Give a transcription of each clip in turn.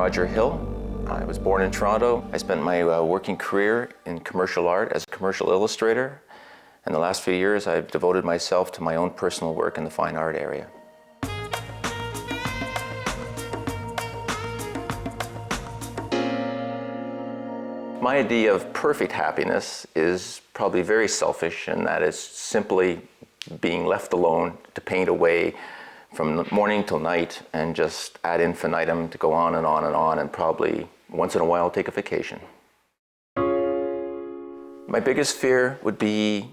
Roger Hill. I was born in Toronto. I spent my working career in commercial art as a commercial illustrator. In the last few years, I've devoted myself to my own personal work in the fine art area. My idea of perfect happiness is probably very selfish, and that is simply being left alone to paint away from morning till night and just ad infinitum to go on and on and on, and probably once in a while take a vacation. My biggest fear would be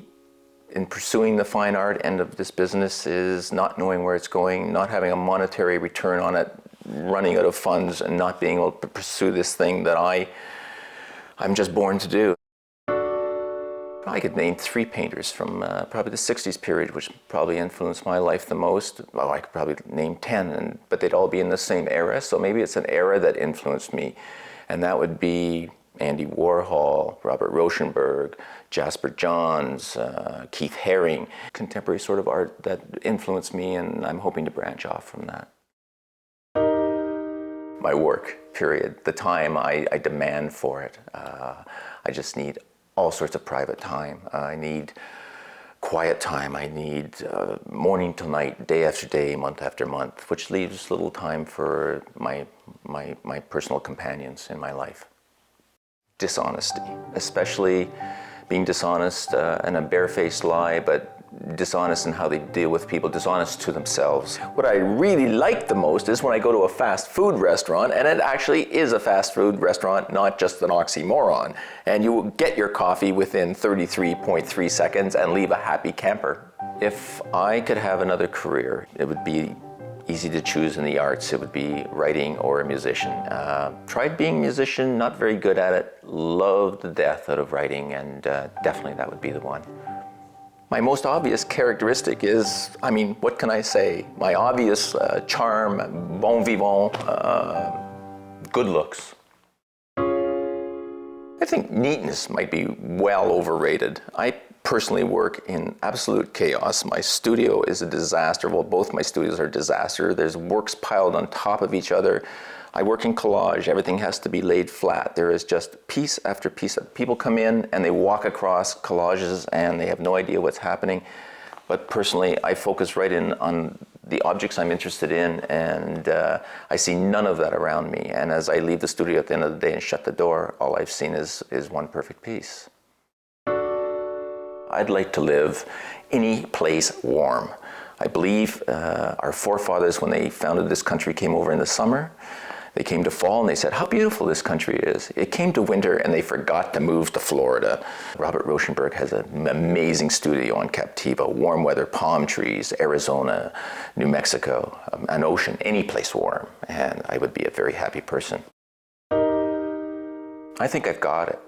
in pursuing the fine art end of this business is not knowing where it's going, not having a monetary return on it, running out of funds and not being able to pursue this thing that I'm just born to do. I could name 3 painters from probably the 60s period, which probably influenced my life the most. Well, I could probably name 10, but they'd all be in the same era, so maybe it's an era that influenced me. And that would be Andy Warhol, Robert Rauschenberg, Jasper Johns, Keith Haring. Contemporary sort of art that influenced me, and I'm hoping to branch off from that. My work, period. The time I demand for it. I just need all sorts of private time. I need quiet time. I need morning till night, day after day, month after month, which leaves little time for my personal companions in my life. Dishonesty, especially being dishonest and a barefaced lie, but dishonest in how they deal with people, dishonest to themselves. What I really like the most is when I go to a fast food restaurant, and it actually is a fast food restaurant, not just an oxymoron, and you will get your coffee within 33.3 seconds and leave a happy camper. If I could have another career, it would be easy to choose in the arts. It would be writing or a musician. Tried being a musician, not very good at it, loved the death out of writing, and definitely that would be the one. My most obvious characteristic is, what can I say? My obvious charm, bon vivant, good looks. I think neatness might be well overrated. I personally work in absolute chaos. My studio is a disaster. Well, both my studios are a disaster. There's works piled on top of each other. I work in collage. Everything has to be laid flat. There is just piece after piece. People come in and they walk across collages and they have no idea what's happening. But personally, I focus right in on the objects I'm interested in, and I see none of that around me. And as I leave the studio at the end of the day and shut the door, all I've seen is one perfect piece. I'd like to live any place warm. I believe our forefathers, when they founded this country, came over in the summer. They came to fall and they said, how beautiful this country is. It came to winter and they forgot to move to Florida. Robert Rauschenberg has an amazing studio on Captiva, warm weather, palm trees, Arizona, New Mexico, an ocean, any place warm. And I would be a very happy person. I think I've got it,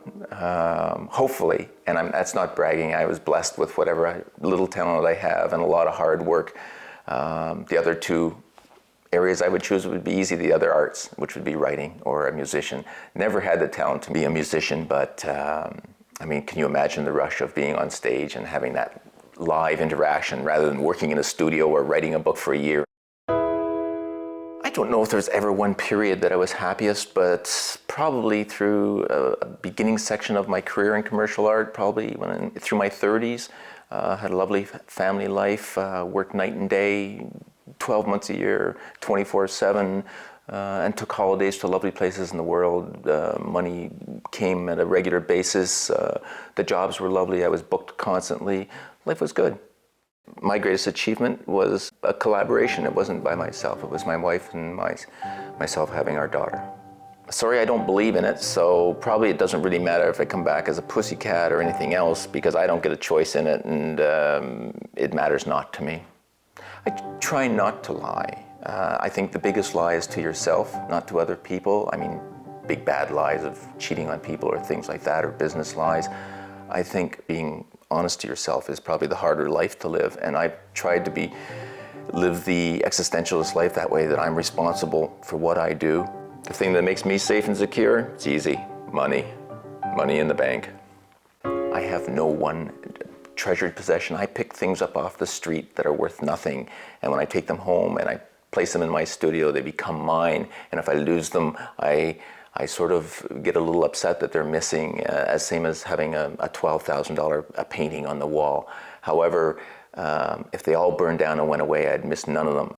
hopefully, and that's not bragging. I was blessed with whatever little talent I have and a lot of hard work. The other 2 areas I would choose would be easy, the other arts, which would be writing or a musician. Never had the talent to be a musician, but can you imagine the rush of being on stage and having that live interaction rather than working in a studio or writing a book for a year? I don't know if there's ever one period that I was happiest, but probably through a beginning section of my career in commercial art, probably through my 30s. Had a lovely family life, worked night and day, 12 months a year, 24/7, and took holidays to lovely places in the world. Money came at a regular basis. The jobs were lovely. I was booked constantly. Life was good. My greatest achievement was a collaboration. It wasn't by myself. It was my wife and myself having our daughter. Sorry, I don't believe in it, so probably it doesn't really matter if I come back as a pussycat or anything else, because I don't get a choice in it, and it matters not to me. I try not to lie. I think the biggest lie is to yourself, not to other people. Big bad lies of cheating on people or things like that, or business lies. I think being honest to yourself is probably the harder life to live, and I've tried to live the existentialist life that way, that I'm responsible for what I do. The thing that makes me safe and secure, it's easy. Money in the bank. I have no one treasured possession. I pick things up off the street that are worth nothing, and when I take them home and I place them in my studio, they become mine. And if I lose them, I sort of get a little upset that they're missing, same as having a $12,000 painting on the wall. However, if they all burned down and went away, I'd miss none of them.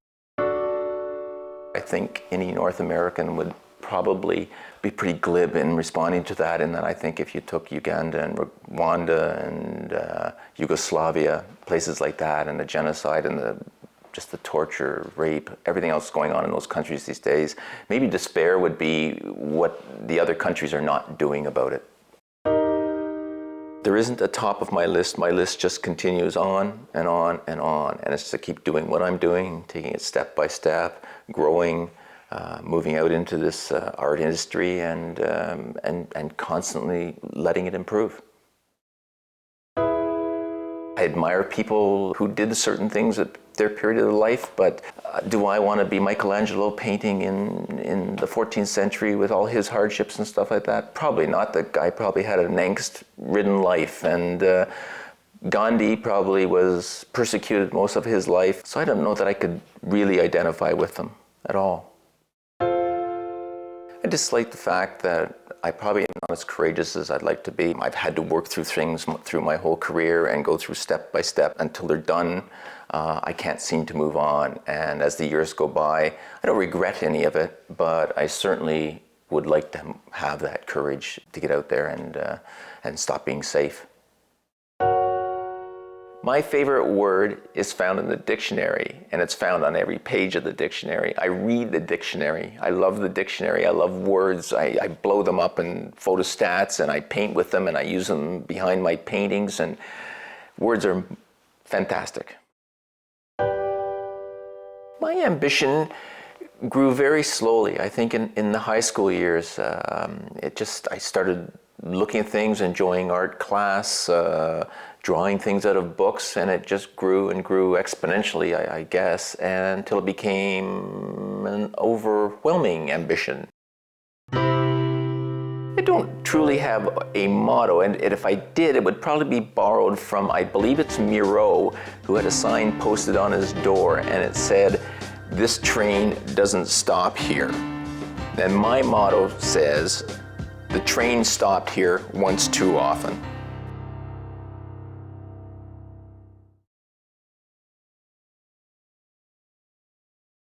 I think any North American would probably be pretty glib in responding to that, and then I think if you took Uganda and Rwanda and Yugoslavia, places like that, and the genocide and just the torture, rape, everything else going on in those countries these days, maybe despair would be what the other countries are not doing about it. There isn't a top of my list. My list just continues on and on and on, and it's to keep doing what I'm doing, taking it step by step, growing, moving out into this art industry, and constantly letting it improve. I admire people who did certain things at their period of life, but do I want to be Michelangelo painting in the 14th century with all his hardships and stuff like that? Probably not. The guy probably had an angst-ridden life, and Gandhi probably was persecuted most of his life, so I don't know that I could really identify with them at all. I dislike the fact that I probably am not as courageous as I'd like to be. I've had to work through things through my whole career and go through step by step until they're done. I can't seem to move on, and as the years go by, I don't regret any of it, but I certainly would like to have that courage to get out there and stop being safe. My favorite word is found in the dictionary, and it's found on every page of the dictionary. I read the dictionary. I love the dictionary. I love words. I blow them up in photostats, and I paint with them, and I use them behind my paintings, and words are fantastic. My ambition grew very slowly. I think in the high school years, I started looking at things, enjoying art class, drawing things out of books, and it just grew and grew exponentially, I guess, until it became an overwhelming ambition. I don't truly have a motto, and if I did, it would probably be borrowed from, I believe it's Miro, who had a sign posted on his door, and it said, "This train doesn't stop here." And my motto says, "The train stopped here once too often."